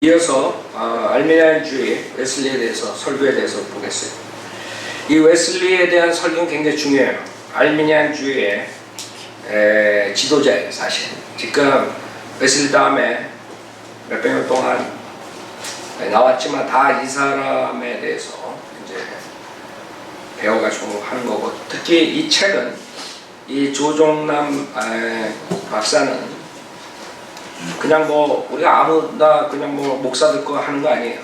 이어서 알미니안주의 웨슬리에 대해서 설교에 대해서 보겠어요. 이 웨슬리에 대한 설교는 굉장히 중요해요. 알미니안주의 지도자예요, 사실. 지금 웨슬리 다음에 몇백 년 동안 나왔지만 다 이 사람에 대해서 이제 배워가지고 하는 거고, 특히 이 책은 이 조종남 박사는 그냥 뭐 우리가 아무나 그냥 뭐 목사 듣고 하는 거 아니에요.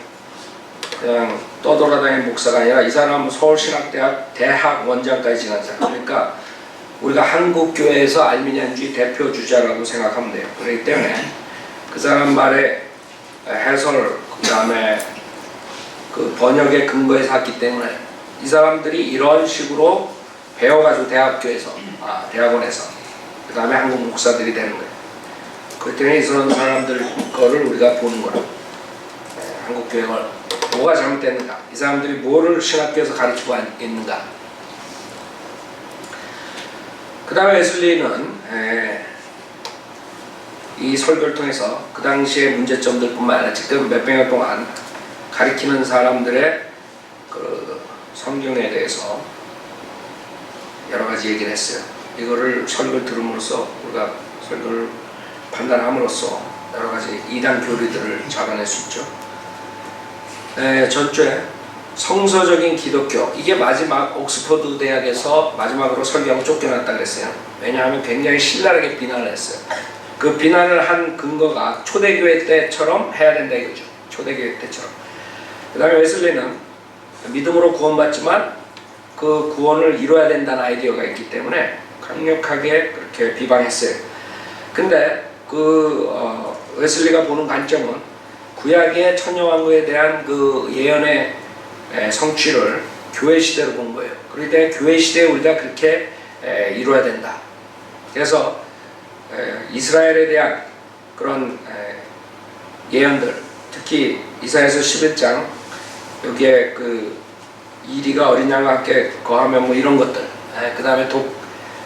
그냥 떠돌아다니는 목사가 아니라 이 사람은 서울신학대학 대학 원장까지 지난 사람. 그러니까 우리가 한국교회에서 알미니안주의 대표 주자라고 생각하면 돼요. 그렇기 때문에 그 사람 말의 해설, 그 다음에 그 번역의 근거에서 했기 때문에 이 사람들이 이런 식으로 배워가지고 대학원에서 그 다음에 한국 목사들이 되는 거예요. 그렇기 때문에 이런 사람들 거를 우리가 보는 거라. 한국 교회가 뭐가 잘못됐는가, 이 사람들이 뭐를 신학교에서 가르치고 있는가. 그 다음에 웨슬리는 이 설교를 통해서 그 당시의 문제점들 뿐만 아니라 지금 몇백 년 동안 가르치는 사람들의 그 성경에 대해서 여러 가지 얘기를 했어요. 이거를 설교를 들음으로써 우리가 설교를 판단함으로써 여러 가지 이단 교리들을 잡아낼 수 있죠. 전주에 성서적인 기독교, 이게 마지막 옥스퍼드 대학에서 마지막으로 설교하고 쫓겨났다 그랬어요. 왜냐하면 굉장히 신랄하게 비난을 했어요. 그 비난을 한 근거가 초대교회 때처럼 해야 된다 이거죠. 초대교회 때처럼. 그 다음에 웨슬리는 믿음으로 구원받지만 그 구원을 이뤄야 된다는 아이디어가 있기 때문에 강력하게 그렇게 비방했어요. 근데 웨슬리가 보는 관점은 구약의 천녀왕국에 대한 그 예언의 성취를 교회 시대로 본 거예요. 그렇기 때문에 교회 시대에 우리가 그렇게 이루어야 된다. 그래서 이스라엘에 대한 그런 예언들, 특히 이사야서 11장 여기에 그 이리가 어린 양과 함께 거하면 뭐 이런 것들, 그 다음에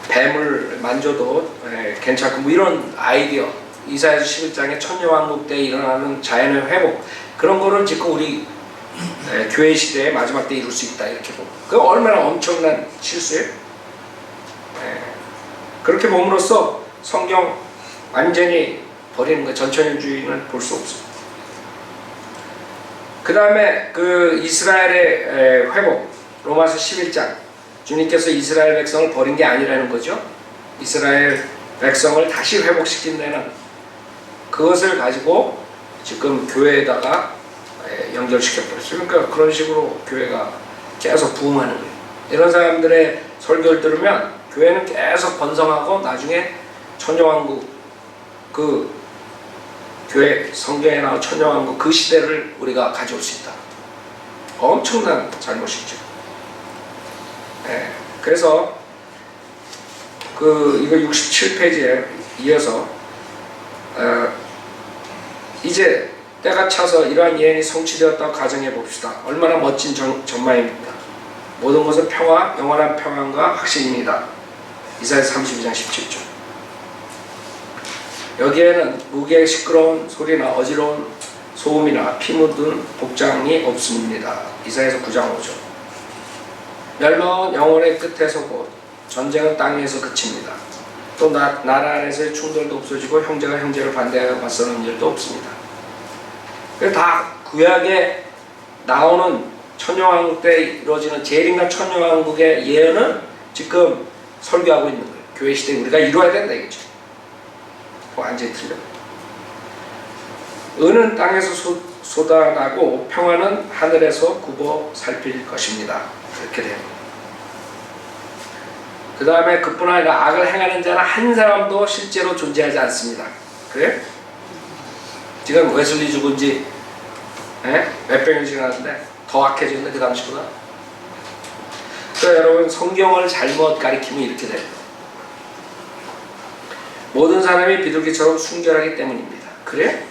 뱀을 만져도 괜찮고 뭐 이런 아이디어, 이사야서 11장에 천녀왕국 때 일어나는 자연의 회복, 그런 거를 지금 우리 교회 시대의 마지막 때 이룰 수 있다 이렇게 보고, 그 얼마나 엄청난 실수예요. 그렇게 봄으로써 성경 완전히 버리는 거, 전천연주의는 볼 수 없어요. 그 다음에 그 이스라엘의 회복, 로마서 11장, 주님께서 이스라엘 백성을 버린 게 아니라는 거죠. 이스라엘 백성을 다시 회복시킨 데는 그것을 가지고 지금 교회에다가 연결시켜버렸어요. 그러니까 그런 식으로 교회가 계속 부흥하는 거예요. 이런 사람들의 설교를 들으면 교회는 계속 번성하고 나중에 천녀왕국, 그 교회 성경에 나온 천녀왕국 그 시대를 우리가 가져올 수 있다. 엄청난 잘못이죠. 그래서 이거 67페이지에 이어서 이제 때가 차서 이러한 예언이 성취되었다고 가정해 봅시다. 얼마나 멋진 전망입니까? 모든 것은 평화, 영원한 평안과 확신입니다. 이사야서 32장 17절. 여기에는 무기의 시끄러운 소리나 어지러운 소음이나 피 묻은 복장이 없습니다. 이사야서 9장 5절. 멸망은 영혼의 끝에서 곧 전쟁은 땅에서 그칩니다. 또 나라 안에서의 충돌도 없어지고 형제가 형제를 반대하여 맞서는 일도 없습니다. 다 구약에 나오는 천녀왕국 때 이루어지는 재림과 천녀왕국의 예언은 지금 설교하고 있는 거예요. 교회 시대에 우리가 이루어야 된다 이거죠. 완전히 틀려. 은은 땅에서 쏟아나고 평화는 하늘에서 굽어 살필 것입니다. 그렇게 돼요. 그 다음에 그뿐 아니라 악을 행하는 자는 한 사람도 실제로 존재하지 않습니다. 그래? 지금 웨슬리 죽은 지 몇백 년씩 지났는데 더 악해지는데 그 당시보다. 그러니까 여러분, 성경을 잘못 가리키면 이렇게 돼요. 모든 사람이 비둘기처럼 순결하기 때문입니다. 그래?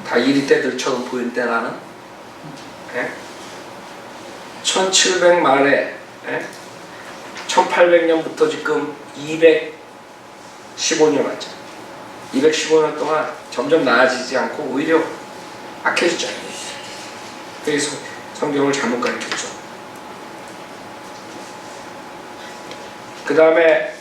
다 이리떼들처럼 보일 때 나는 1700 말에 1800년부터 지금 215년 왔죠. 215년 동안 점점 나아지지 않고 오히려 악해졌잖아요. 그래서 성경을 잘못 가르쳤죠. 그 다음에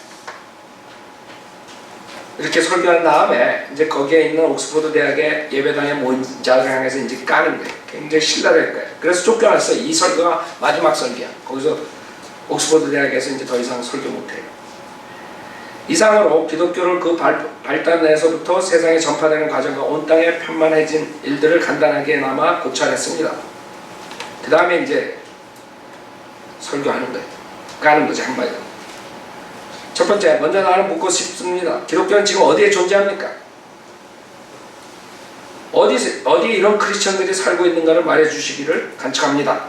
이렇게 설교한 다음에 이제 거기에 있는 옥스퍼드 대학의 예배당에 모인 자를 향해서 이제 까는 거예요. 굉장히 신랄할 거예요. 그래서 쫓겨났어요. 이 설교가 마지막 설교야. 거기서 옥스퍼드 대학에서 이제 더 이상 설교 못해요. 이상으로 기독교를 그 발단에서부터 세상에 전파되는 과정과 온 땅에 편만해진 일들을 간단하게나마 고찰했습니다. 그 다음에 이제 설교하는 거예요. 까는 거죠, 한마디로. 첫 번째, 먼저 나는 묻고 싶습니다. 기독교는 지금 어디에 존재합니까? 어디 이런 크리스천들이 살고 있는가를 말해주시기를 간청합니다.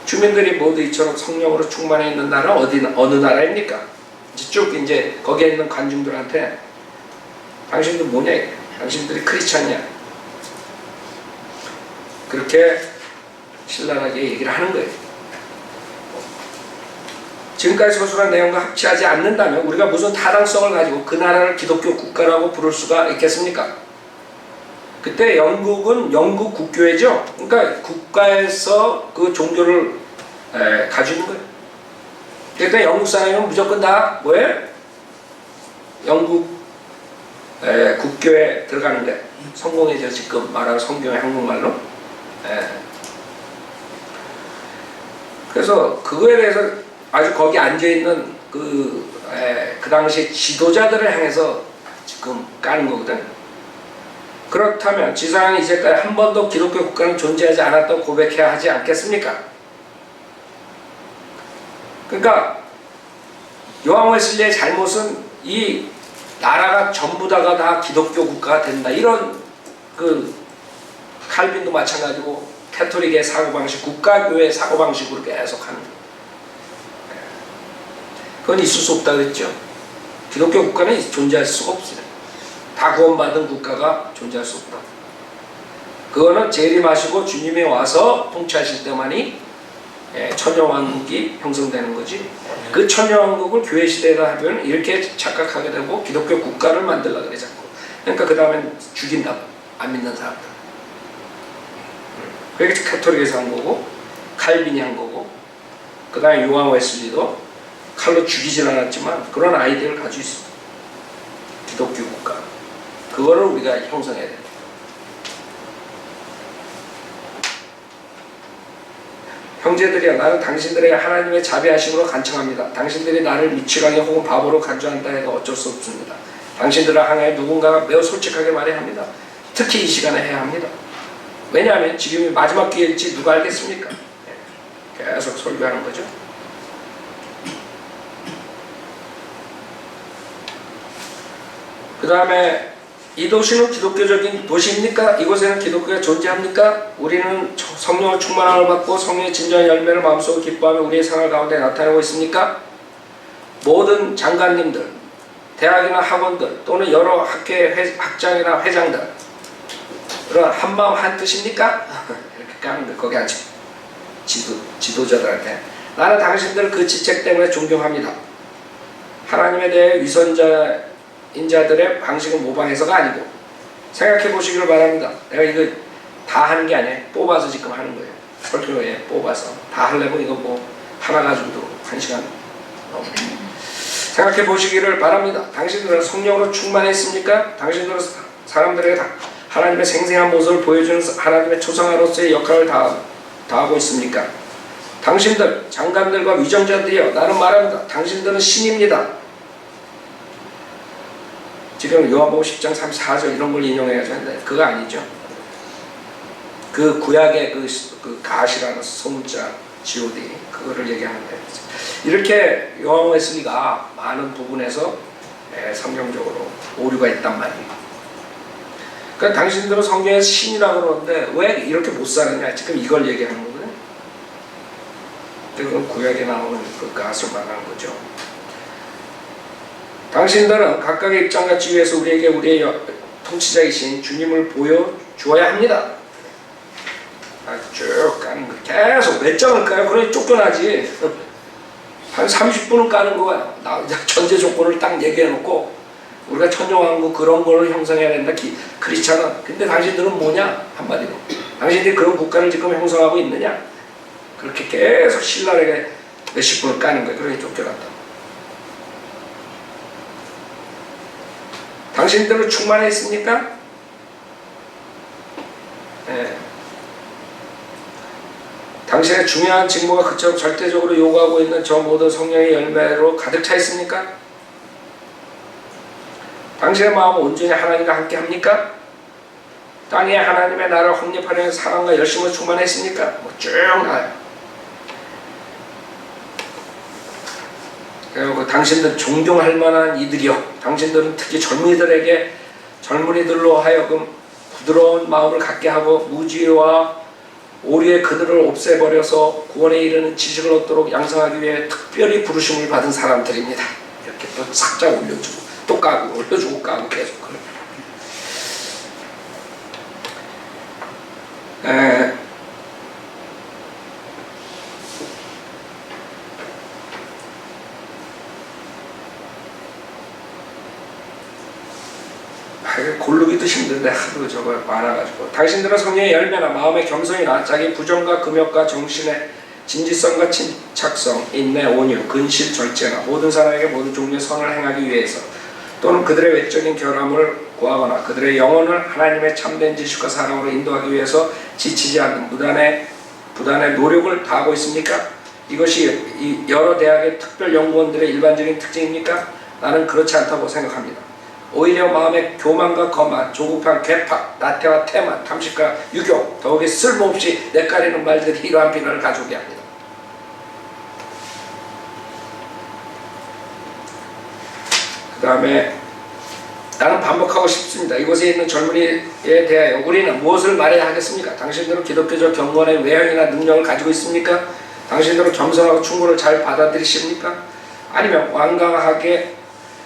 주민들이 모두 이처럼 성령으로 충만해 있는 나라는 어느 나라입니까? 쭉 이제 거기에 있는 관중들한테 당신들 뭐냐? 당신들이 크리스천이야. 그렇게 신랄하게 얘기를 하는 거예요. 지금까지 서술한 내용과 합치하지 않는다면 우리가 무슨 타당성을 가지고 그 나라를 기독교 국가라고 부를 수가 있겠습니까? 그때 영국은 영국 국교회죠. 그러니까 국가에서 그 종교를 가지는 거예요. 그러니까 영국 사람이면 무조건 다 뭐예요? 영국 국교에 들어가는 거예요. 성공회죠. 지금 말하는 성경의 한국말로. 그래서 그거에 대해서 아주 거기 앉아있는 그 당시 지도자들을 향해서 지금 까는 거거든. 그렇다면 지상에 이제까지 한 번도 기독교 국가는 존재하지 않았다고 고백해야 하지 않겠습니까? 그러니까 요한 웨슬리의 잘못은 이 나라가 전부 다가 다 기독교 국가가 된다. 이런 그 칼빈도 마찬가지고 캐톨릭의 사고방식, 국가교회의 사고방식으로 계속 하는 거예요. 그건 있을 수 없다 그랬죠. 기독교 국가는 존재할 수가 없어요. 다 구원받은 국가가 존재할 수 없다. 그거는 재림하시고 주님이 와서 통치하실 때만이 천년왕국이 형성되는 거지. 그 천년왕국을 교회 시대에다 하면 이렇게 착각하게 되고 기독교 국가를 만들려고 그래 자꾸. 그러니까 그 다음엔 죽인다고. 안 믿는 사람들. 그게 카톨릭에서 한 거고 칼빈이 한 거고 그 다음에 요한 웨슬리도 칼로 죽이진 않았지만 그런 아이디어를 가지고 있습니다. 기독교 국가. 그거를 우리가 형성해야 됩니다. 형제들이여, 나는 당신들에게 하나님의 자비하심으로 간청합니다. 당신들이 나를 미치광이 혹은 바보로 간주한다 해도 어쩔 수 없습니다. 당신들을 향해 누군가가 매우 솔직하게 말해야 합니다. 특히 이 시간에 해야 합니다. 왜냐하면 지금이 마지막 기회일지 누가 알겠습니까? 계속 설교하는 거죠. 그 다음에 이 도시는 기독교적인 도시입니까? 이곳에는 기독교가 존재합니까? 우리는 성령의 충만함을 받고 성령의 진정한 열매를 마음속으로 기뻐하며 우리의 생활 가운데 나타내고 있습니까? 모든 장관님들, 대학이나 학원들 또는 여러 학회 학장이나 회장들 그런 한마음 한뜻입니까? 이렇게 까는 거예요. 거기 앉혀 지도자들한테 나는 당신들 그 지책 때문에 존경합니다. 하나님에 대해 인자들의 방식을 모방해서가 아니고 생각해 보시기를 바랍니다. 내가 이거 다 하는 게 아니에요. 뽑아서 지금 하는 거예요. 설교에 뽑아서 다 하려면 이거 뭐 하나 가지고도 1시간 생각해 보시기를 바랍니다. 당신들은 성령으로 충만했습니까? 당신들은 사람들에게 하나님의 생생한 모습을 보여주는 하나님의 초상화로서의 역할을 다하고 있습니까? 당신들 장관들과 위정자들이여, 나는 말합니다. 당신들은 신입니다. 지금 요한복음 10장 34절 이런 걸 인용해야지 하는데 그거 아니죠. 그 구약의 그 가시라는 소문자 G.O.D 그거를 얘기하는데 이렇게 요한 웨슬리가 많은 부분에서 성경적으로 오류가 있단 말이에요. 그러니까 당신들은 성경에서 신이라고 그러는데 왜 이렇게 못 사느냐 지금 이걸 얘기하는 거거든요. 그건 구약에 나오는 그 가스를 말하는 거죠. 당신들은 각각의 입장과 지위에서 우리에게 우리의 통치자이신 주님을 보여주어야 합니다. 쭉 까는 거 계속 몇 장을 까요? 그러니 쫓겨나지. 한 30분은 까는 거야. 전제 조건을 딱 얘기해놓고 우리가 천정왕국 그런 걸 형성해야 된다. 크리스찬은. 근데 당신들은 뭐냐? 한마디로. 당신들이 그런 국가를 지금 형성하고 있느냐? 그렇게 계속 신랄하게 몇십 분을 까는 거예요. 그러니 쫓겨났다. 당신들은 충만했습니까? 네. 당신의 중요한 직무가 그처럼 절대적으로 요구하고 있는 저 모든 성령의 열매로 가득 차 있습니까? 당신의 마음은 온전히 하나님과 함께 합니까? 땅에 하나님의 나라를 확립하려는 사랑과 열심으로 충만했습니까? 쭉 나와요. 그리고 당신들 존경할 만한 이들이요. 당신들은 특히 젊은이들로 하여금 부드러운 마음을 갖게 하고 무지와 오류의 그들을 없애버려서 구원에 이르는 지식을 얻도록 양성하기 위해 특별히 부르심을 받은 사람들입니다. 이렇게 또 싹짝 올려주고 또 까고 올려주고 까고 계속 그래요. 고르기도 힘든데 하도 저거 많아가지고 당신들은 성령의 열매나 마음의 겸손이나 자기 부정과 금욕과 정신의 진지성과 침착성, 인내, 온유, 근실, 절제나 모든 사람에게 모든 종류의 선을 행하기 위해서 또는 그들의 외적인 결함을 구하거나 그들의 영혼을 하나님의 참된 지식과 사랑으로 인도하기 위해서 지치지 않는 부단의 노력을 다하고 있습니까? 이것이 여러 대학의 특별 연구원들의 일반적인 특징입니까? 나는 그렇지 않다고 생각합니다. 오히려 마음의 교만과 거만, 조급한 괴팍, 나태와 태만, 탐식과 유교, 더욱이 쓸모없이 내까리는 말들이 이러한 비난을 가져오게 합니다. 그 다음에 나는 반복하고 싶습니다. 이곳에 있는 젊은이에 대하여 우리는 무엇을 말해야 하겠습니까? 당신들은 기독교적 경건의 외형이나 능력을 가지고 있습니까? 당신들은 겸손하고 충고를 잘 받아들이십니까? 아니면 완강하게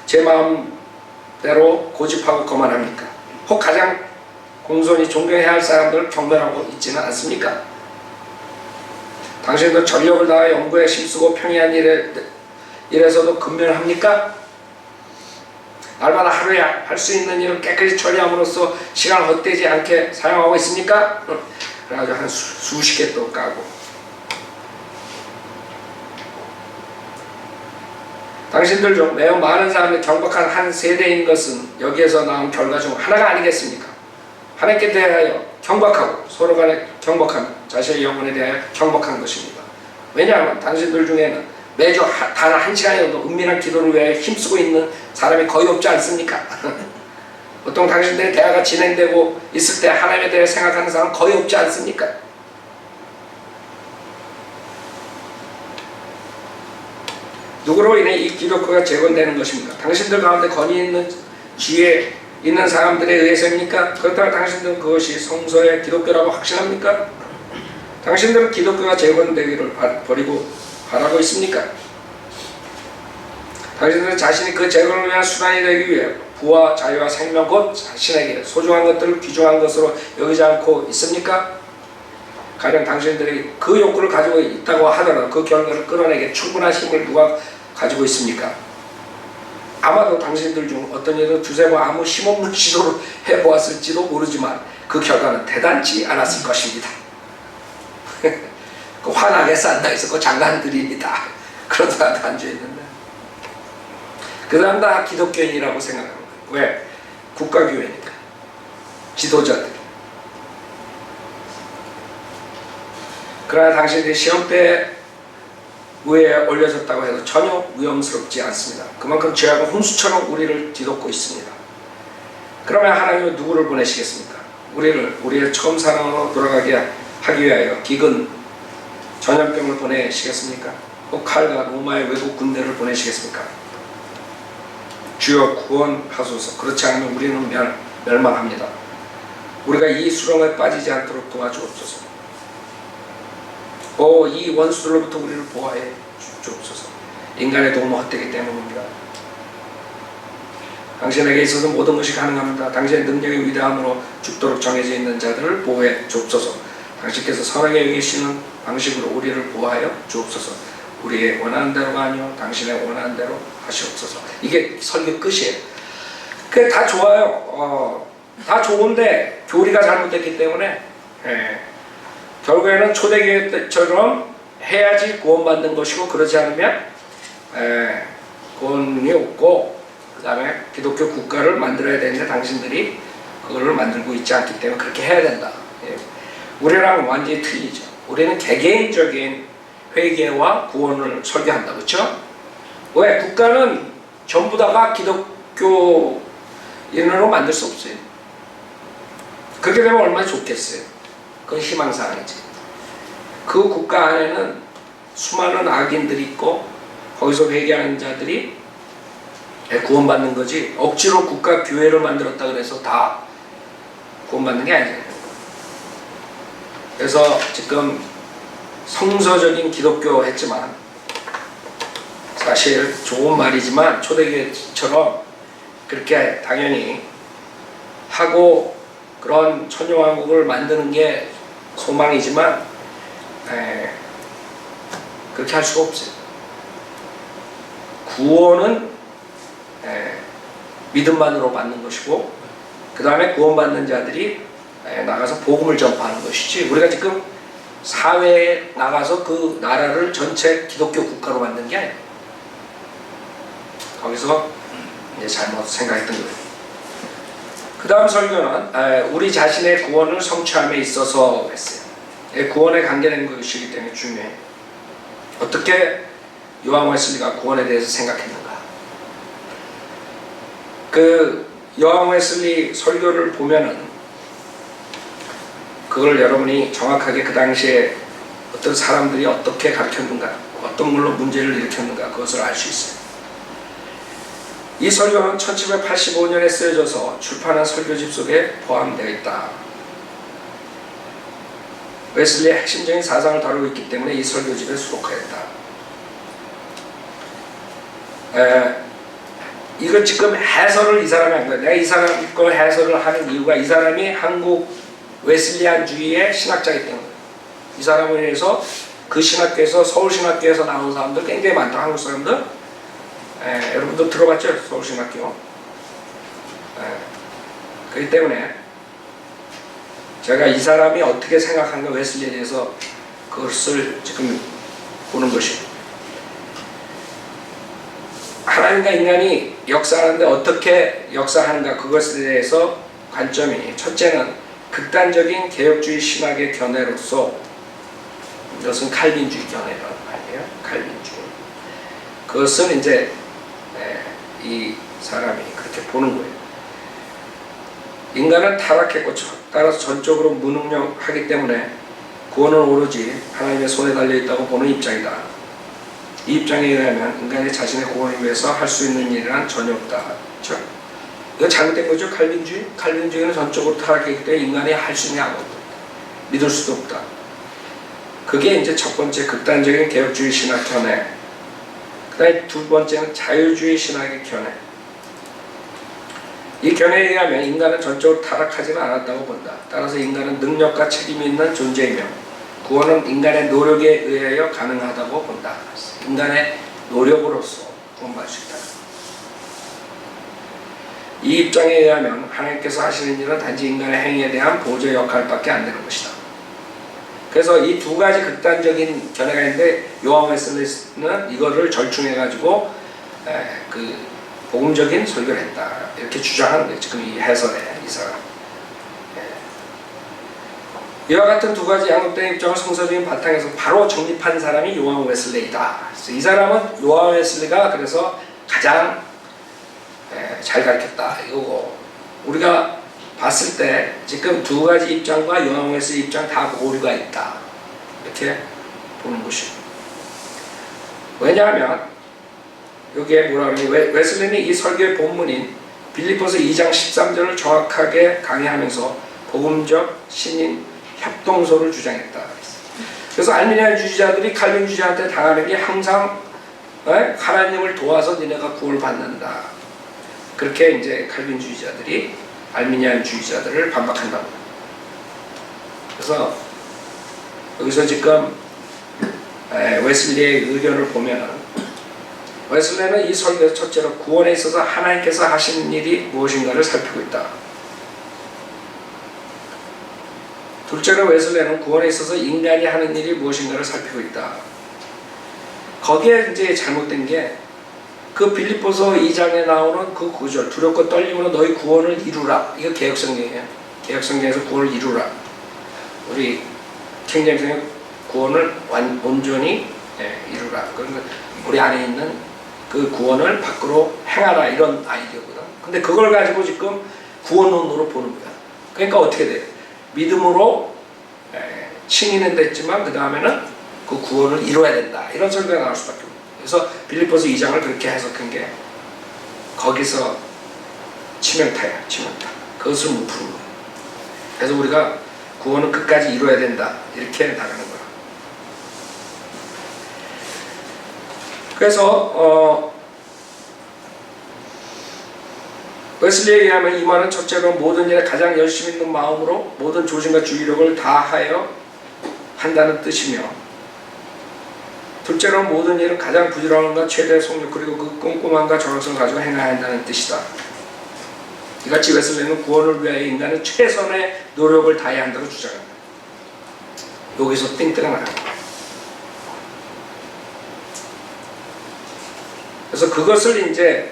제 마음대로 고집하고 거만합니까? 혹 가장 공손히 존경해야 할 사람들을 경멸하고 있지는 않습니까? 당신들은 전력을 다해 연구에 힘쓰고 평이한 일에서도 근면합니까? 날마다 하루에 할 수 있는 일을 깨끗이 처리함으로써 시간을 헛되지 않게 사용하고 있습니까? 그래가지고 한 수십 개 또 까고. 당신들 중 매우 많은 사람들이 경박한 한 세대인 것은 여기에서 나온 결과 중 하나가 아니겠습니까? 하나님께 대하여 경박하고 서로 간에 경박하며 자신의 영혼에 대하여 경박한 것입니다. 왜냐하면 당신들 중에는 매주 단 한 시간이라도 은밀한 기도를 위해 힘쓰고 있는 사람이 거의 없지 않습니까? 보통 당신들의 대화가 진행되고 있을 때 하나님에 대해 생각하는 사람은 거의 없지 않습니까? 누구로 인해 이 기독교가 재건되는 것입니까? 당신들 가운데 권위 있는 지위에 있는 사람들에 의해서입니까? 그렇다면 당신들은 그것이 성서의 기독교라고 확신합니까? 당신들은 기독교가 재건되기를 바라고 있습니까? 당신들은 자신이 그 재건을 위한 수단이 되기 위해 부와 자유와 생명 곧 자신에게 소중한 것들을 귀중한 것으로 여기지 않고 있습니까? 가령 당신들이 그 욕구를 가지고 있다고 하더라도 그 결과를 끌어내기 충분한 힘을 누가 가지고 있습니까? 아마도 당신들 중 어떤 이들은 두세 번 아무 힘없는 시도를 해보았을지도 모르지만 그 결과는 대단치 않았을 것입니다. 그 환하게 산다 해서 그 장난들입니다. 그런 사람도 앉아있는데 그 사람 다 기독교인이라고 생각하는 거예요. 왜? 국가교회니까. 지도자들. 그러나 당신들이 시험대에 올려졌다고 해도 전혀 위험스럽지 않습니다. 그만큼 죄악은 홍수처럼 우리를 뒤덮고 있습니다. 그러면 하나님은 누구를 보내시겠습니까? 우리의 처음 사랑으로 돌아가게 하기 위하여 기근, 전염병을 보내시겠습니까? 꼭 칼과 로마의 외국 군대를 보내시겠습니까? 주여 구원하소서. 그렇지 않으면 우리는 멸망합니다. 우리가 이 수렁에 빠지지 않도록 도와주옵소서. 이 원수들로부터 우리를 보호해 주옵소서. 인간의 도움은 헛되기 때문입니다. 당신에게 있어서 모든 것이 가능합니다. 당신의 능력의 위대함으로 죽도록 정해져 있는 자들을 보호해 주옵소서. 당신께서 선하게 여기시는 방식으로 우리를 보호하여 주옵소서. 우리의 원하는 대로가 아니요 당신의 원하는 대로 하시옵소서. 이게 설교 끝이에요. 그게 다 좋아요. 다 좋은데 교리가 잘못됐기 때문에 결국에는 초대교회 때처럼 해야지 구원받는 것이고 그러지 않으면 구원이 없고 그 다음에 기독교 국가를 만들어야 되는데 당신들이 그거를 만들고 있지 않기 때문에 그렇게 해야 된다. 우리랑 완전히 틀리죠. 우리는 개개인적인 회개와 구원을 설교한다. 그렇죠? 왜? 국가는 전부 다가 기독교인으로 만들 수 없어요. 그렇게 되면 얼마나 좋겠어요. 그건 희망사항이지. 그 국가 안에는 수많은 악인들이 있고 거기서 회개하는 자들이 구원받는 거지 억지로 국가 교회를 만들었다 그래서 다 구원받는 게 아니잖아요. 그래서 지금 성서적인 기독교 했지만 사실 좋은 말이지만 초대교회처럼 그렇게 당연히 하고 그런 천년왕국을 만드는 게 소망이지만 그렇게 할 수가 없어요. 구원은 믿음만으로 받는 것이고 그 다음에 구원받는 자들이 나가서 복음을 전파하는 것이지 우리가 지금 사회에 나가서 그 나라를 전체 기독교 국가로 만든 게 아니에요. 거기서 이제 잘못 생각했던 거예요. 그 다음 설교는 우리 자신의 구원을 성취함에 있어서 했어요. 구원에 관계된 것이기 때문에 중요해요. 어떻게 요한 웨슬리가 구원에 대해서 생각했는가? 그 요한 웨슬리 설교를 보면은 그걸 여러분이 정확하게 그 당시에 어떤 사람들이 어떻게 가르쳤는가, 어떤 걸로 문제를 일으켰는가 그것을 알 수 있어요. 이 설교는 1785년에 쓰여져서 출판한 설교집 속에 포함되어 있다. 웨슬리의 핵심적인 사상을 다루고 있기 때문에 이 설교집에 수록하였다. 이거 지금 해설을 이 사람이 한 거예요. 내가 이 사람 거 해설을 하는 이유가 이 사람이 한국 웨슬리안주의의 신학자이기 때문에 이 사람에 의해서 그 신학교에서 서울신학교에서 나온 사람들 굉장히 많다. 한국 사람들 여러분도 들어봤죠? 서울신학교. 그렇기 때문에 제가 이 사람이 어떻게 생각하는가 웨슬리에 대해서 그것을 지금 보는 것이고 하나님과 인간이 역사하는데 어떻게 역사하는가 그것에 대해서 관점이 첫째는 극단적인 개혁주의 신학의 견해로서 이것은 칼빈주의 견해라는 말이에요. 칼빈주의. 그것은 이제 이 사람이 그렇게 보는 거예요. 인간은 타락했고 따라서 전적으로 무능력하기 때문에 구원은 오로지 하나님의 손에 달려있다고 보는 입장이다. 이 입장에 의하면 인간이 자신의 구원을 위해서 할 수 있는 일이란 전혀 없다. 그렇죠? 이거 잘못된 거죠. 칼빈주의. 칼빈주의는 전적으로 타락했기 때문에 인간이 할 수 있는 게 아무것도 없다. 믿을 수도 없다. 그게 이제 첫 번째 극단적인 개혁주의 신학 견해. 그 다음에 두 번째는 자유주의 신학의 견해. 이 견해에 의하면 인간은 전적으로 타락하지는 않았다고 본다. 따라서 인간은 능력과 책임이 있는 존재이며 구원은 인간의 노력에 의하여 가능하다고 본다. 인간의 노력으로서 구원받을 수 있다. 이 입장에 의하면 하나님께서 하시는 일은 단지 인간의 행위에 대한 보조 역할밖에 안 되는 것이다. 그래서 이 두 가지 극단적인 견해가 있는데 요한 웨슬리는 이거를 절충해가지고 그 복음적인 설교를 했다. 이렇게 주장하는 거예요. 지금 이 해설에 이 사람. 이와 같은 두 가지 양립된 입장을 성서적인 바탕에서 바로 정립한 사람이 요한 웨슬리이다. 그래서 이 사람은 요한 웨슬리가 그래서 가장 잘 가르쳤다. 이거고 우리가 봤을 때 지금 두 가지 입장과 요한 웨슬리 입장 다 오류가 있다. 이렇게 보는 것이고 왜냐하면 여기에 뭐라 그러니 웨슬리는 이 설교의 본문인 빌립보서 2장 13절을 정확하게 강의하면서 복음적 신인 협동소를 주장했다. 그래서 알미니안 주의자들이 칼빈 주의자한테 당하는 게 항상 하나님을 도와서 니네가 구원을 받는다. 그렇게 이제 칼빈 주의자들이 알미니안 주의자들을 반박한다고. 그래서 여기서 지금 웨슬리의 의견을 보면은 웨슬레는 이 설교에서 첫째로 구원에 있어서 하나님께서 하시는 일이 무엇인가를 살피고 있다. 둘째로 웨슬레는 구원에 있어서 인간이 하는 일이 무엇인가를 살피고 있다. 거기에 이제 잘못된 게 그 빌립보서 2장에 나오는 그 구절, 두렵고 떨림으로 너희 구원을 이루라. 이거 개혁성경이에요. 개혁성경에서 구원을 이루라. 우리 킹제임스는 구원을 온전히 이루라. 그러니까 우리 안에 있는 그 구원을 밖으로 행하라, 이런 아이디어거든. 근데 그걸 가지고 지금 구원론으로 보는 거야. 그러니까 어떻게 돼? 믿음으로 칭의는 됐지만 그 다음에는 그 구원을 이루어야 된다, 이런 설교가 나올 수밖에 없어요. 그래서 빌립보서 2장을 그렇게 해석한 게 거기서 치명타야, 치명타. 그것을 못 푸는 거야. 그래서 우리가 구원은 끝까지 이루어야 된다, 이렇게 나가는 거야. 그래서 웨슬리에 의하면 이 말은 첫째로 모든 일에 가장 열심히 있는 마음으로 모든 조심과 주의력을 다하여 한다는 뜻이며, 둘째로 모든 일은 가장 부지런함과 최대의 속력 그리고 그 꼼꼼함과 정확성을 가지고 행해야 한다는 뜻이다. 이같이 웨슬리는 구원을 위하여 인간은 최선의 노력을 다해야 한다고 주장합니다. 여기서 띵뜨가 나요. 그래서 그것을 이제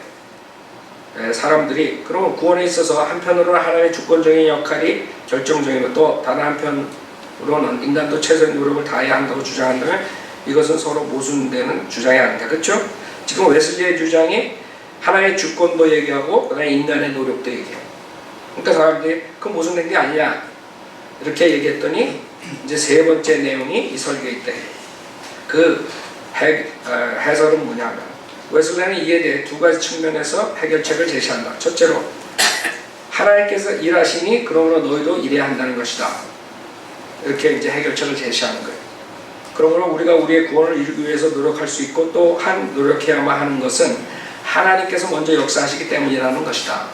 사람들이 그러면 구원에 있어서 한편으로는 하나님의 주권적인 역할이 결정적이고 또 다른 한편으로는 인간도 최선의 노력을 다해야 한다고 주장한다면 이것은 서로 모순되는 주장이 아닌가, 그렇죠? 지금 웨슬리의 주장이 하나님의 주권도 얘기하고 그다음에 인간의 노력도 얘기해요. 그러니까 사람들이 그 모순된 게 아니냐 이렇게 얘기했더니 이제 세 번째 내용이 이 설교에 있다. 그 해설은 뭐냐면 웨슬리는 이에 대해 두 가지 측면에서 해결책을 제시한다. 첫째로 하나님께서 일하시니 그러므로 너희도 일해야 한다는 것이다. 이렇게 이제 해결책을 제시하는 거예요. 그러므로 우리가 우리의 구원을 이루기 위해서 노력할 수 있고 또한 노력해야만 하는 것은 하나님께서 먼저 역사하시기 때문이라는 것이다.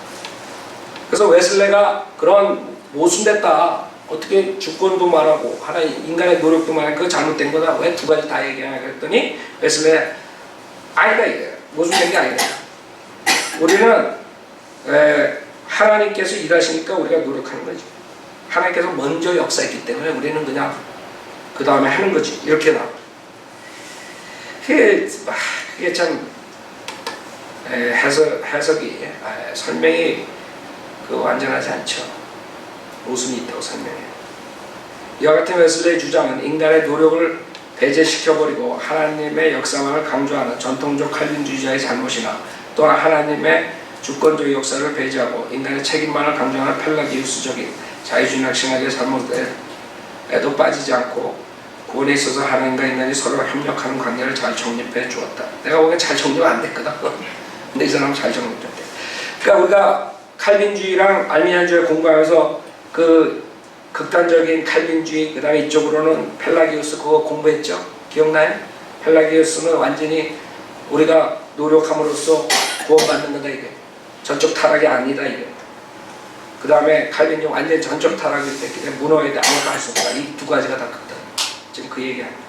그래서 웨슬레가 그런 모순됐다, 어떻게 주권도 말하고 하나님 인간의 노력도 말하고 그거 잘못된 거다, 왜 두 가지 다 얘기하냐 그랬더니 웨슬레 아니다, 이거예요. 모순된 게 아니다. 우리는 하나님께서 일하시니까 우리가 노력하는 거지. 하나님께서 먼저 역사했기 때문에 우리는 그냥 그 다음에 하는 거지. 이렇게 나와. 그게 참 해석이 설명이 완전하지 않죠. 모순이 있다고 설명해요. 이와 같은 웨슬리의 주장은 인간의 노력을 배제시켜버리고 하나님의 역사만을 강조하는 전통적 칼빈주의자의 잘못이나 또한 하나님의 주권적 역사를 배제하고 인간의 책임만을 강조하는 펠라기우스적인 자유주의학 신학의 잘못에도 빠지지 않고 구원에 있어서 하나님과 인간이 서로 협력하는 관계를 잘 정립해 주었다. 내가 보기엔 잘 정립 안 됐거든. 근데 이 사람은 잘 정립됐대. 그러니까 우리가 칼빈주의랑 알미니안주의 공부하면서 그 극단적인 칼빈주의, 그 다음에 이쪽으로는 펠라기우스 그거 공부했죠? 기억나요? 펠라기우스는 완전히 우리가 노력함으로써 구원받는 거다, 이게. 전적 타락이 아니다, 이게. 그 다음에 칼빈이 완전히 전적 타락이 됐기 때문에 무너에 대해 아무것도 할 수 없다. 이 두 가지가 다 극단. 지금 그 얘기합니다.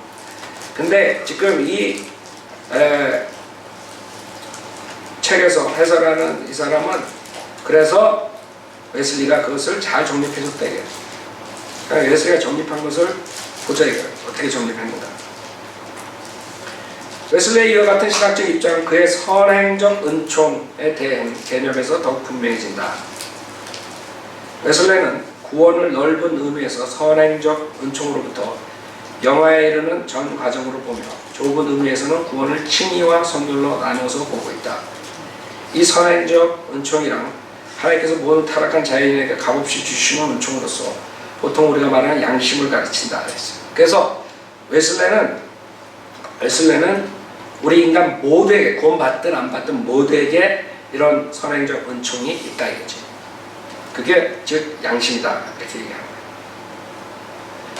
근데 지금 이 책에서 해설하는 이 사람은 그래서 웨슬리가 그것을 잘 정립해줬다, 이게. 그러니까 웨슬리가 정립한 것을 보자, 이거예요. 어떻게 정립했는가. 웨슬리의 이와 같은 신학적 입장은 그의 선행적 은총에 대한 개념에서 더욱 분명해진다. 웨슬리는 구원을 넓은 의미에서 선행적 은총으로부터 영화에 이르는 전 과정으로 보며 좁은 의미에서는 구원을 칭의와 선물로 나누어서 보고 있다. 이 선행적 은총이란 하나님께서 모든 타락한 자연에게 값없이 주시는 은총으로서 보통 우리가 말하는 양심을 가르친다 그랬어요. 그래서 웨슬레는 우리 인간 모두에게, 구원받든 안 받든 모두에게 이런 선행적 은총이 있다 이거지. 그게 즉 양심이다 이렇게 얘기하는 거예요.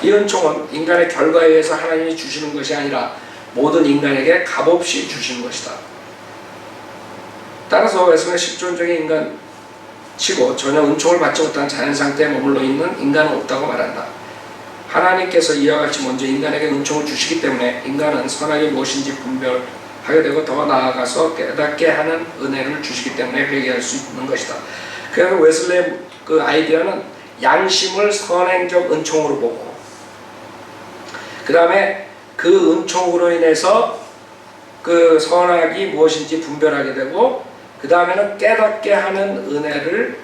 이 은총은 인간의 결과에 의해서 하나님이 주시는 것이 아니라 모든 인간에게 값없이 주시는 것이다. 따라서 웨슬레는 실존적인 인간 치고 전혀 은총을 받지 못한 자연 상태에 머물러 있는 인간은 없다고 말한다. 하나님께서 이와 같이 먼저 인간에게 은총을 주시기 때문에 인간은 선악이 무엇인지 분별할 하게 되고 더 나아가서 깨닫게 하는 은혜를 주시기 때문에 회개할 수 있는 것이다. 그래서 웨슬레의 그 아이디어는 양심을 선행적 은총으로 보고, 그 다음에 그 은총으로 인해서 그 선악이 무엇인지 분별하게 되고, 그 다음에는 깨닫게 하는 은혜를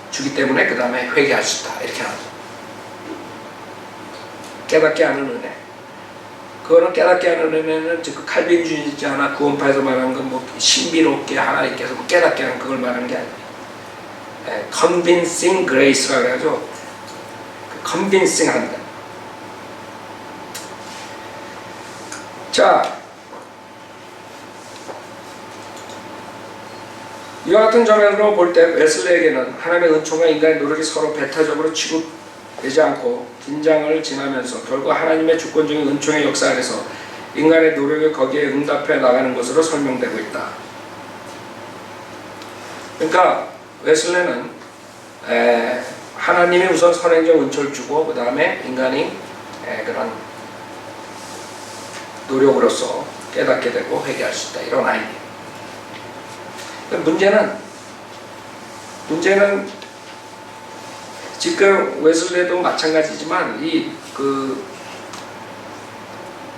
주기 때문에 그 다음에 회개할 수 있다. 이렇게 나옵니다. 깨닫게 하는 은혜. 그거는 깨닫게 하는 은혜는 즉 칼빈주의자나 구원파에서 말하는 건 뭐 신비롭게 하나님께서 뭐 깨닫게 하는 그걸 말하는 게 아니에요. convincing grace라고 해가지고 convincing 한다. 자, 이와 같은 점으로 볼 때 웨슬레에게는 하나님의 은총과 인간의 노력이 서로 배타적으로 취급되지 않고 긴장을 지나면서 결국 하나님의 주권적인 은총의 역사 안에서 인간의 노력이 거기에 응답해 나가는 것으로 설명되고 있다. 그러니까 웨슬레는 하나님이 우선 선행적 은총을 주고 그 다음에 인간이 그런 노력으로서 깨닫게 되고 회개할 수 있다. 이런 아이디어. 문제는 지금 웨슬레도 마찬가지지만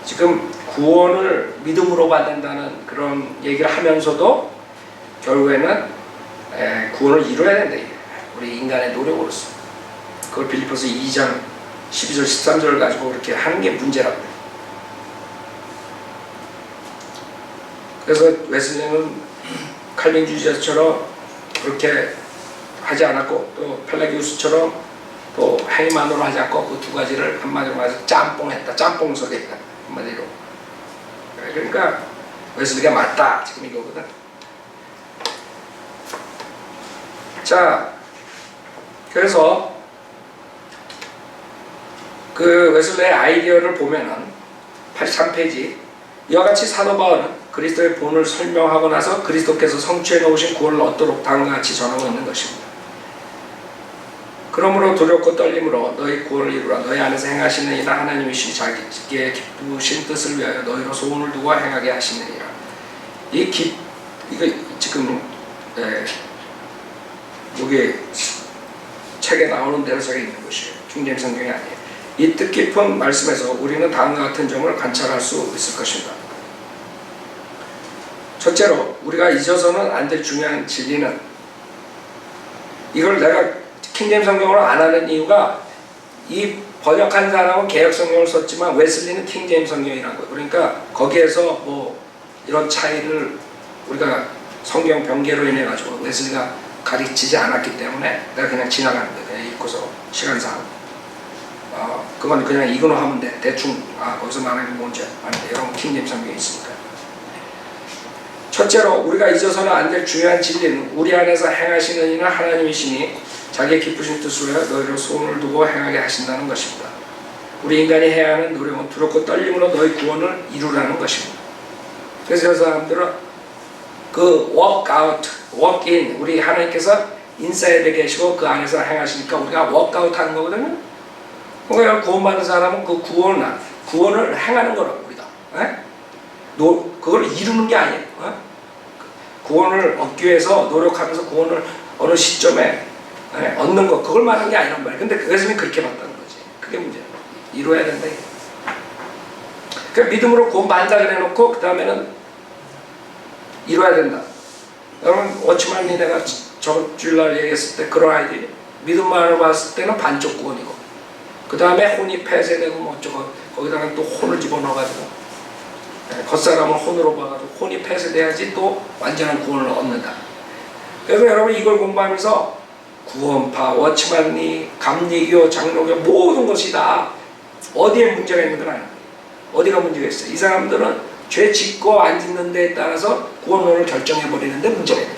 지금 구원을 믿음으로 받는다는 그런 얘기를 하면서도 결국에는 구원을 이루어야 된다. 우리 인간의 노력으로서. 그걸 빌립보서 2장 12절 13절을 가지고 그렇게 하는 게 문제라고 해요. 그래서 웨슬레는 칼빈주의자처럼 그렇게 하지 않았고 또 펠라기우스처럼 또 행위만으로 하지 않고 그 두 가지를 한마디로 말해서 짬뽕했다. 짬뽕석이다. 한마디로. 그러니까 웨슬리가 맞다. 지금 이거거든. 자, 그래서 그 웨슬리의 아이디어를 보면은 83페이지 이와 같이 사도 바울은 그리스도의 본을 설명하고 나서 그리스도께서 성취해 놓으신 구원을 얻도록 다음과 같이 전하고 있는 것입니다. 그러므로 두렵고 떨림으로 너희 구원을 이루라. 너희 안에서 행하시는 이나 하나님이시 자기의 기쁘신 뜻을 위하여 너희로 소원을 두고 행하게 하시느니라. 이거 지금 여기 책에 나오는 대로 적혀 있는 것이에요. 킹제임스 성경이 아니에요. 이 뜻깊은 말씀에서 우리는 다음과 같은 점을 관찰할 수 있을 것입니다. 첫째로 우리가 잊어서는 안 될 중요한 진리는, 이걸 내가 킹제임스 성경으로 안 하는 이유가 이 번역한 사람은 개역 성경을 썼지만 웨슬리는 킹제임스 성경이라고. 그러니까 거기에서 뭐 이런 차이를 우리가 성경 변개로 인해 가지고 웨슬리가 가르치지 않았기 때문에 내가 그냥 지나가는 거야. 그냥 읽고서 시간상 그건 그냥 이거로 하면 돼. 대충 거기서 말하는 게 뭔지 아는데 여러분 킹제임스 성경에 있으니까. 첫째로 우리가 잊어서는 안 될 중요한 진리는 우리 안에서 행하시는 이는 하나님이시니 자기의 기쁘신 뜻을 위하여 너희를 소원을 두고 행하게 하신다는 것입니다. 우리 인간이 해야 하는 노력은 두렵고 떨림으로 너희 구원을 이루라는 것입니다. 그래서 그 사람들은 그 walk out, walk in, 우리 하나님께서 인사이드에 계시고 그 안에서 행하시니까 우리가 walk out 하는 거거든요. 그러니까 구원받은 사람은 그 구원을 행하는 거라고 우리가. 그걸 이루는 게 아니에요. 구원을 얻기 위해서 노력하면서 구원을 어느 시점에 얻는 거, 그걸 말하는 게 아니란 말이에요. 근데 그것은 그렇게 봤다는 거지. 그게 문제야. 이루어야 된다. 그러니까 믿음으로 구원받는다 그래 놓고 그 다음에는 이루어야 된다. 여러분 워치만이 내가 저번 주일날 얘기했을 때 그런 아이들이 믿음만으로 봤을 때는 반쪽 구원이고 그 다음에 혼이 폐쇄되고 뭐 어쩌고 거기다가 또 혼을 집어넣어가지고 겉사람을 혼으로 봐가지고 혼이 폐쇄돼야지 또 완전한 구원을 얻는다. 그래서 여러분 이걸 공부하면서 구원파, 워치만리, 감리교, 장로교 모든 것이 다 어디에 문제가 있는 건 아니에요. 어디가 문제가 있어요. 이 사람들은 죄 짓고 안 짓는 데에 따라서 구원론을 결정해버리는 데 문제가 있다.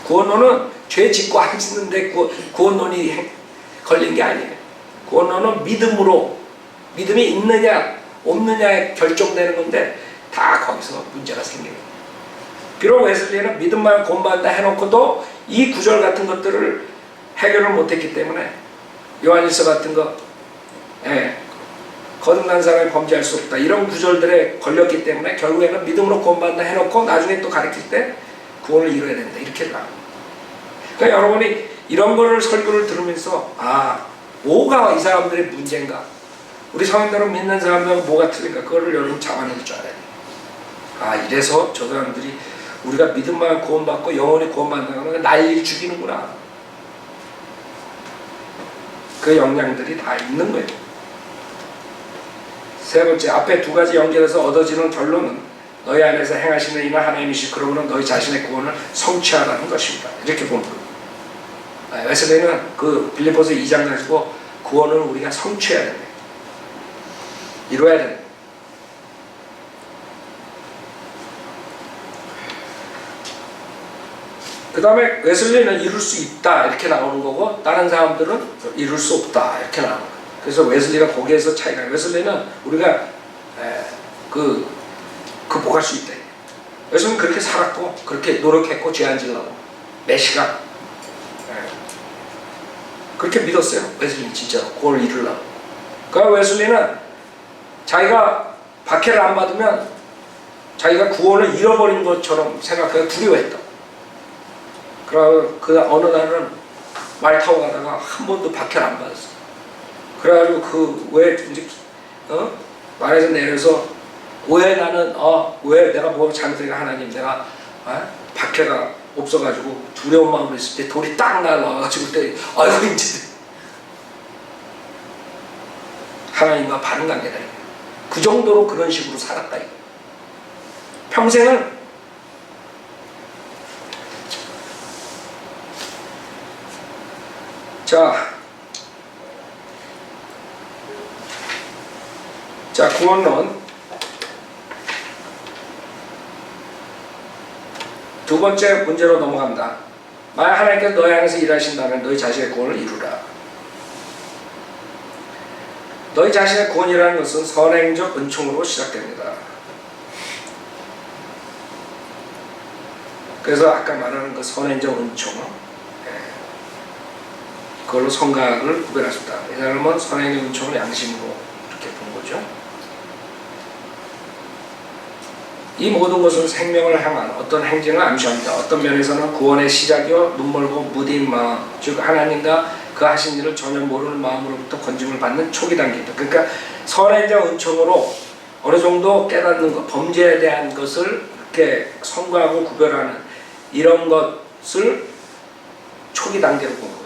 구원론은 죄 짓고 안 짓는 데 구원론이 걸린 게 아니에요. 구원론은 믿음이 있느냐 없느냐에 결정되는 건데 다 거기서 문제가 생겨요. 비록 웨슬리는 믿음만 구원받는다 해놓고도 이 구절 같은 것들을 해결을 못했기 때문에 요한일서 같은 거 거듭난 사람이 범죄할 수 없다. 이런 구절들에 걸렸기 때문에 결국에는 믿음으로 구원받는다 해놓고 나중에 또 가르칠 때 구원을 이뤄야 된다. 이렇게 나와요. 그러니까 여러분이 이런 거를 설교를 들으면서 뭐가 이 사람들의 문제인가? 우리 성인들은 믿는 사람들은 뭐가 틀린가? 그거를 여러분 잡아낼 줄 알아야 돼요. 이래서 저 사람들이 우리가 믿음만 구원받고 영원히 구원받는다는 건 난리를 죽이는구나. 그 영향들이 다 있는 거예요. 세 번째, 앞에 두 가지 연결해서 얻어지는 결론은 너희 안에서 행하시는 이는 하나님이시 그러므로 너희 자신의 구원을 성취하라는 것입니다. 이렇게 보는 거예요. 웨슬리는 그 빌립보서 2장 가지고 구원을 우리가 성취해야 됩니다. 이루어야 됩니다. 그 다음에 웨슬리는 이룰 수 있다 이렇게 나오는 거고 다른 사람들은 이룰 수 없다 이렇게 나오는 거예요. 그래서 웨슬리가 거기에서 차이가 웨슬리는 우리가 극복할 수 있다. 웨슬리는 그렇게 살았고 그렇게 노력했고 죄 안 지으려고 매 시간 그렇게 믿었어요. 웨슬리는 진짜 구원을 이루려고. 그러니까 웨슬리는 자기가 박해를 안 받으면 자기가 구원을 잃어버린 것처럼 생각하고 두려워했다. 그러고 그 어느 날은 말 타고 가다가 한 번도 박해를 안 받았어. 그래가지고 말에서 내려서 왜 나는 왜 내가 뭐 잘못했가 하나님 내가 박해가 없어가지고 두려운 마음으로 있을 때 돌이 딱 날라와가지고 그때 아이고 이제 하나님과 바른 관계다. 그 정도로 그런 식으로 살았다. 평생을 자, 구원론 두 번째 문제로 넘어갑니다. 만약 하나님께서 너희 안에서 일하신다면 너희 자신의 구원을 이루라. 너희 자신의 구원이라는 것은 선행적 은총으로 시작됩니다. 그래서 아까 말하는 그 선행적 은총 그걸로 성각을 구별할 수 있다. 이 사람은 선행적 은총을 양심으로 이렇게 본 거죠. 이 모든 것은 생명을 향한 어떤 행진을 암시합니다. 어떤 면에서는 구원의 시작이요 눈멀고 무딘 마음, 즉 하나님과 그 하신 일을 전혀 모르는 마음으로부터 건짐을 받는 초기 단계입니다. 그러니까 선행적 은총으로 어느 정도 깨닫는 것, 범죄에 대한 것을 이렇게 선과하고 구별하는 이런 것을 초기 단계로 본 거예요.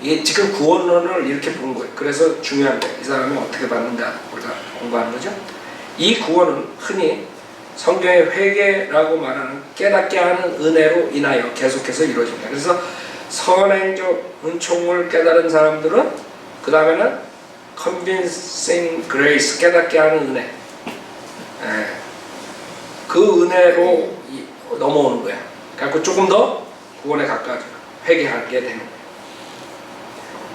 이게 지금 구원론을 이렇게 본 거예요. 그래서 중요한 거예요. 이 사람이 어떻게 받는가 우리가 공부하는 거죠. 이 구원은 흔히 성경의 회개라고 말하는 깨닫게 하는 은혜로 인하여 계속해서 이루어집니다. 그래서 선행적 은총을 깨달은 사람들은 그 다음에는 convincing grace 깨닫게 하는 은혜 그 은혜로 넘어오는 거야. 그래서 조금 더 구원에 가까워져요. 회개하게 되는 거예요.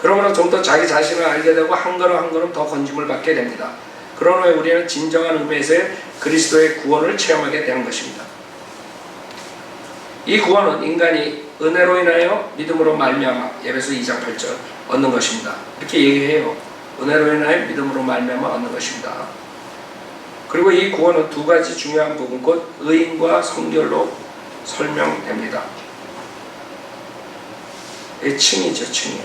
그러므로 좀 더 자기 자신을 알게 되고 한 걸음 한 걸음 더 건짐을 받게 됩니다. 그런 후에 우리는 진정한 의미에서의 그리스도의 구원을 체험하게 되는 것입니다. 이 구원은 인간이 은혜로 인하여 믿음으로 말미암아 에베소 2장 8절 얻는 것입니다. 이렇게 얘기해요. 은혜로 인하여 믿음으로 말미암아 얻는 것입니다. 그리고 이 구원은 두 가지 중요한 부분 곧 의인과 성결로 설명됩니다. 칭이죠, 칭이.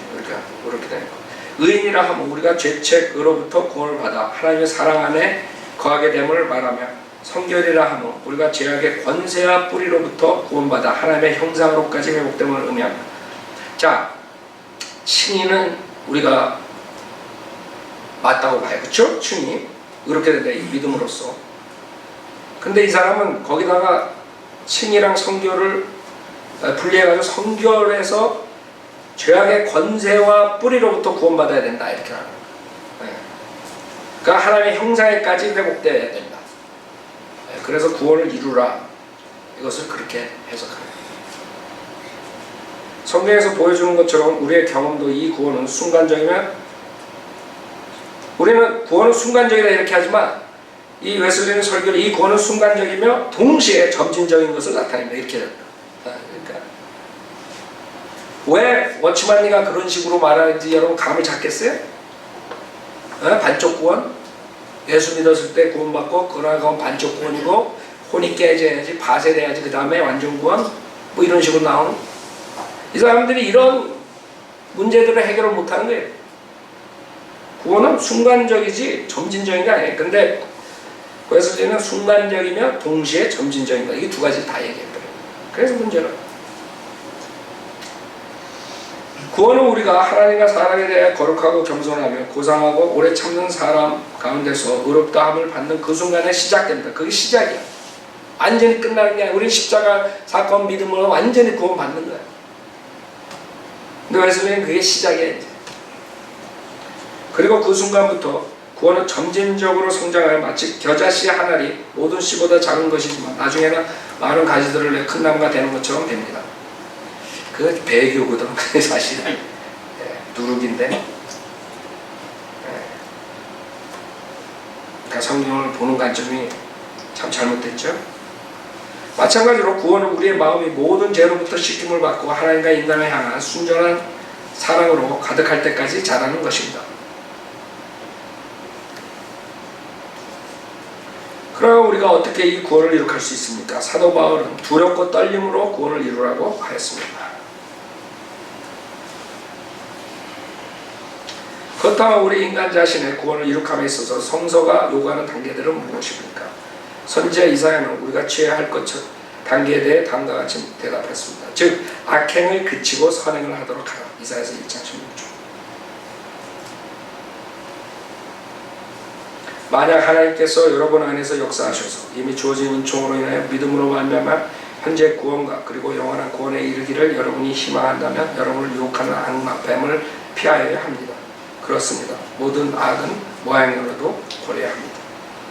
이렇게 되는 거. 의인이라 하면 우리가 죄책으로부터 구원을 받아 하나님의 사랑 안에 거하게 됨을 말하며 성결이라 하면 우리가 죄악의 권세와 뿌리로부터 구원받아 하나님의 형상으로까지 회복됨을 의미합니다. 자, 칭의는 우리가 맞다고 봐요. 그렇죠? 칭의. 이렇게 된다. 이 믿음으로써. 근데 이 사람은 거기다가 칭의랑 성결을 분리해가지고 성결에서 죄악의 권세와 뿌리로부터 구원받아야 된다 이렇게 하는 거예요. 그러니까 하나님의 형상에까지 회복되어야 된다. 그래서 구원을 이루라 이것을 그렇게 해석합니다. 성경에서 보여주는 것처럼 우리의 경험도 이 구원은 순간적이면 우리는 구원은 순간적이다 이렇게 하지만 이 웨슬리는 설교를 이 구원은 순간적이며 동시에 점진적인 것을 나타낸다 이렇게 합니다. 그러니까 왜 워치만니가 그런 식으로 말하는지 여러분 감을 잡겠어요? 반쪽 구원? 예수 믿었을 때 구원받고 그러나 그건 반쪽 구원이고 혼이 깨져야지 파쇄돼야지 그 다음에 완전 구원 뭐 이런 식으로 나오는 이 사람들이 이런 문제들을 해결을 못하는 거예요. 구원은 순간적이지 점진적인 게 아니에요. 근데 웨슬리는 순간적이며 동시에 점진적인 거 이게 두 가지 다 얘기했더래요. 그래서 문제는 구원은 우리가 하나님과 사람에 대해 거룩하고 겸손하며 고상하고 오래 참는 사람 가운데서 의롭다함을 받는 그 순간에 시작됩니다. 그게 시작이야. 완전히 끝나는 게 아니라 우리 십자가 사건 믿음으로 완전히 구원 받는 거야. 근데 웨슬리는 그게 시작이야 이제. 그리고 그 순간부터 구원은 점진적으로 성장하여 마치 겨자씨 한 알이 모든 씨보다 작은 것이지만 나중에는 많은 가지들을 내 큰 나무가 되는 것처럼 됩니다. 그 배교거든 사실은. 누룩인데 그러니까 성경을 보는 관점이 참 잘못됐죠. 마찬가지로 구원은 우리의 마음이 모든 죄로부터 씻김을 받고 하나님과 인간을 향한 순전한 사랑으로 가득할 때까지 자라는 것입니다. 그러면 우리가 어떻게 이 구원을 이룩할 수 있습니까? 사도 바울은 두렵고 떨림으로 구원을 이루라고 하였습니다. 그렇다면 우리 인간 자신의 구원을 이룩함에 있어서 성서가 요구하는 단계들은 무엇입니까? 선지자 이사야는 우리가 취해야 할 것처럼 단계에 대해 다음과 같이 대답했습니다. 즉 악행을 그치고 선행을 하도록 하라. 이사야서 1장 16절. 만약 하나님께서 여러분 안에서 역사하셔서 이미 주어진 은총으로 인하여 믿음으로 말미암아 현재 구원과 그리고 영원한 구원에 이르기를 여러분이 희망한다면 여러분을 유혹하는 악마뱀을 피하여야 합니다. 그렇습니다. 모든 악은 모양으로도 고려해야 합니다.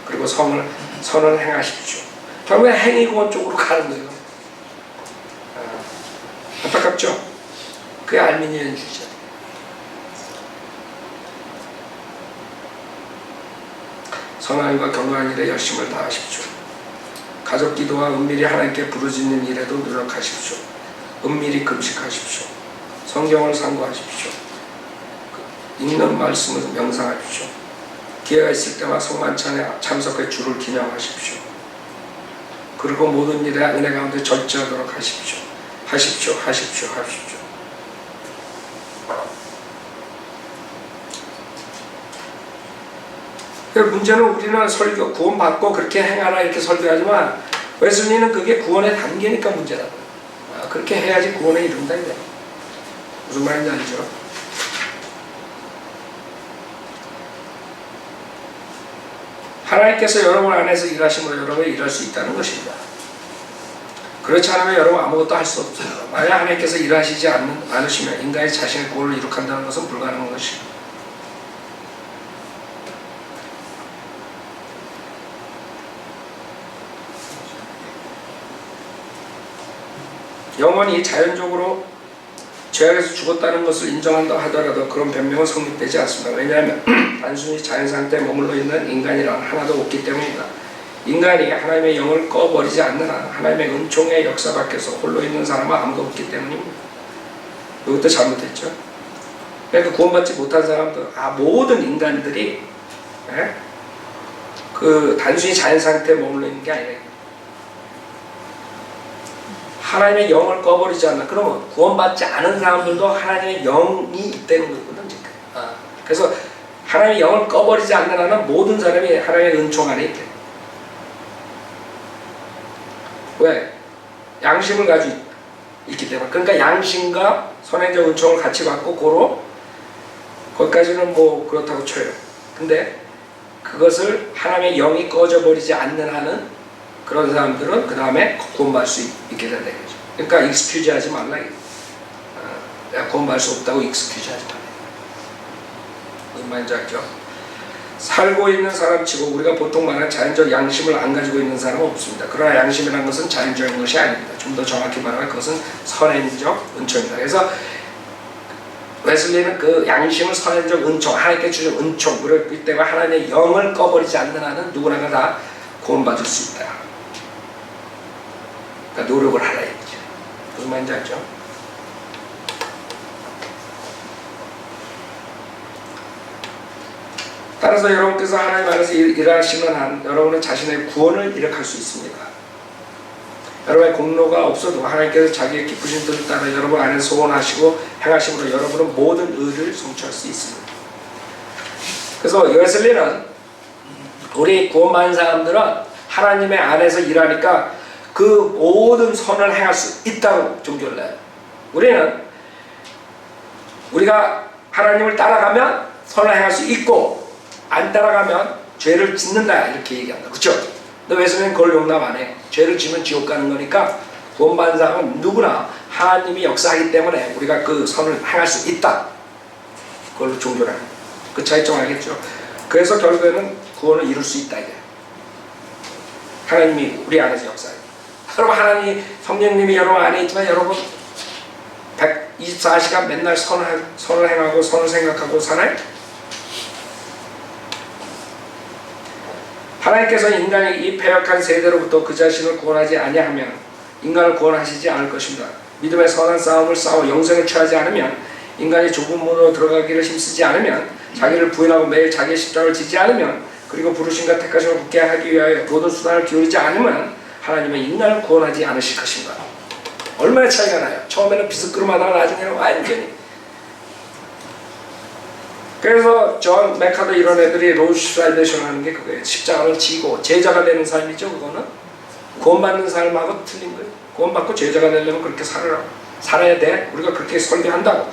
그리고 선을 행하십시오. 결국에 행위구원 쪽으로 가는 거예요. 안타깝죠? 그게 알미니언주의자. 선한 일과 경건한 일에 열심을 다하십시오. 가족 기도와 은밀히 하나님께 부르짖는 일에도 노력하십시오. 은밀히 금식하십시오. 성경을 상고하십시오. 읽는 말씀을 명상하십시오. 기회가 있을 때마다 성만찬에 참석해 주를 기념하십시오. 그리고 모든 일에 은혜 가운데 절제하도록 하십시오. 하십시오. 문제는 우리는 설교, 구원받고 그렇게 행하라 이렇게 설교하지만 웨슬리는 그게 구원의 단계니까 문제라고요. 그렇게 해야지 구원에 이른다 이거예요. 무슨 말인지 알죠? 하나님께서 여러분 안에서 일하심으로 여러분이 일할 수 있다는 것입니다. 그렇지 않으면 여러분 아무것도 할 수 없습니다. 만약 하나님께서 일하시지 않으시면 인간이 자신의 구원을 이룩한다는 것은 불가능한 것입니다. 영혼이 자연적으로 죄악에서 죽었다는 것을 인정한다 하더라도 그런 변명은 성립되지 않습니다. 왜냐하면 단순히 자연상태에 머물러 있는 인간이란 하나도 없기 때문입니다. 인간이 하나님의 영을 꺼버리지 않는 한 하나님의 은총의 역사 밖에서 홀로 있는 사람은 아무도 없기 때문입니다. 이것도 잘못했죠. 그러니까 구원받지 못한 사람들, 모든 인간들이 그 단순히 자연상태에 머물러 있는 게 아니라 하나님의 영을 꺼버리지 않나. 그러면 구원받지 않은 사람들도 하나님의 영이 있다는 거거든요. 그래서 하나님의 영을 꺼버리지 않는 한은 모든 사람이 하나님의 은총 안에 있대. 왜? 양심을 가지고 있기 때문에. 그러니까 양심과 선행적 은총을 같이 받고 거기까지는 뭐 그렇다고 쳐요. 근데 그것을 하나님의 영이 꺼져버리지 않는 한은 그런 사람들은 그 다음에 구원받을 수 있게 된다 이거죠. 그러니까 익스큐즈 하지 말라. 내가 구원받을 수 없다고 익스큐즈 하지 말라. 무슨 말인지 알죠? 살고 있는 사람치고 우리가 보통 말하는 자연적 양심을 안 가지고 있는 사람은 없습니다. 그러나 양심이라는 것은 자연적인 것이 아닙니다. 좀 더 정확히 말하면 그것은 선행적 은총입니다. 그래서 웨슬리는 그 양심을 선행적 은총, 하나님께 주신 은총, 그렇기 때문에 하나님의 영을 꺼버리지 않는 한은 누구나 다 구원받을 수 있다. 그러니까 노력을 하라 이거죠. 무슨 말인지 알죠? 따라서 여러분께서 하나님 안에서 일하시는 한 여러분은 자신의 구원을 이룩할 수 있습니다. 여러분의 공로가 없어도 하나님께서 자기의 기쁘신 뜻을 따라 여러분 안에서 소원하시고 행하심으로 여러분은 모든 의를 성취할 수 있습니다. 그래서 웨슬리는 우리 구원받은 사람들은 하나님의 안에서 일하니까 그 모든 선을 행할 수 있다고 종교를 해요. 우리는 우리가 하나님을 따라가면 선을 행할 수 있고 안 따라가면 죄를 짓는다 이렇게 얘기한다. 그렇죠? 근데 웨슬리는 그걸 용납 안 해요. 죄를 지면 지옥 가는 거니까 구원받은 사람은 누구나 하나님이 역사하기 때문에 우리가 그 선을 행할 수 있다. 그걸로 종교를 합니다. 그 차이점 알겠죠? 그래서 결국에는 구원을 이룰 수 있다 이게. 하나님이 우리 안에서 역사해요. 여러분 하나님 성령님이 여러분 안에 있지만 여러분 124시간 맨날 선을 행하고 선을 생각하고 살아요? 하나님께서 인간이 이 패역한 세대로부터 그 자신을 구원하지 아니하면 인간을 구원하시지 않을 것입니다. 믿음의 선한 싸움을 싸워 영생을 취하지 않으면 인간이 좁은 문으로 들어가기를 힘쓰지 않으면 자기를 부인하고 매일 자기의 십자가를 지지 않으면 그리고 부르심과 택하심을 굳게 하기 위하여 모든 수단을 기울이지 않으면 하나님은 인간을 구원하지 않으실 것입니다. 얼마나 차이가 나요. 처음에는 비스끄름하다가 나중에는 완전히. 그래서 존 맥카더 이런 애들이 로즈 살베이션 하는 게 그거예요. 십자가를 지고 제자가 되는 삶이죠. 그거는 구원받는 삶하고 틀린 거예요. 구원받고 제자가 되려면 그렇게 살아야 돼. 우리가 그렇게 설교한다고.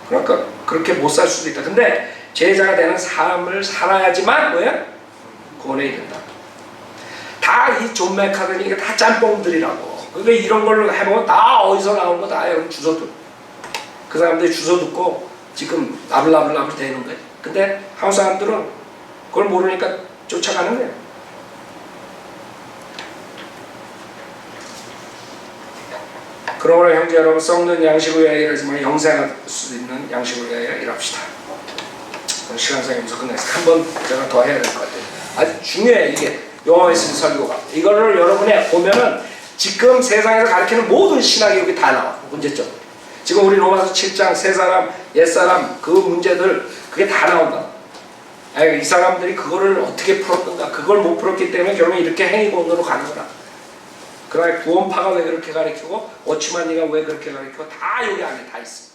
그러니까 그렇게 못 살 수도 있다. 근데 제자가 되는 삶을 살아야지만 뭐야? 구원에 이른다. 다 이 존 맥카더니 이게 다 짬뽕들이라고. 그러니까 이런 걸로 해보면 다 어디서 나온 거 다 여러분 주워 듣고 그 사람들이 주워 듣고 지금 나불나불 되는 거예요. 근데 한국 사람들은 그걸 모르니까 쫓아가는 거예요. 그러므로 형제 여러분 썩는 양식을 위하여 일하지만 영생할 수 있는 양식을 위하여 일합시다. 시간상 여기서 끝냈어요. 한번 제가 더 해야 될 것 같아요. 아주 중요해 이게 영어 메시지 설교가. 이거를 여러분이 보면은 지금 세상에서 가르치는 모든 신학이 여기 다 나와. 문제점. 지금 우리 로마서 7장 새 사람, 옛 사람 그 문제들 그게 다 나온다. 이 사람들이 그거를 어떻게 풀었던가 그걸 못 풀었기 때문에 결국 이렇게 행위권으로 가는 거라. 그러나 구원파가 왜 그렇게 가르치고 워치만이가 왜 그렇게 가르치고 다 여기 안에 다 있습니다.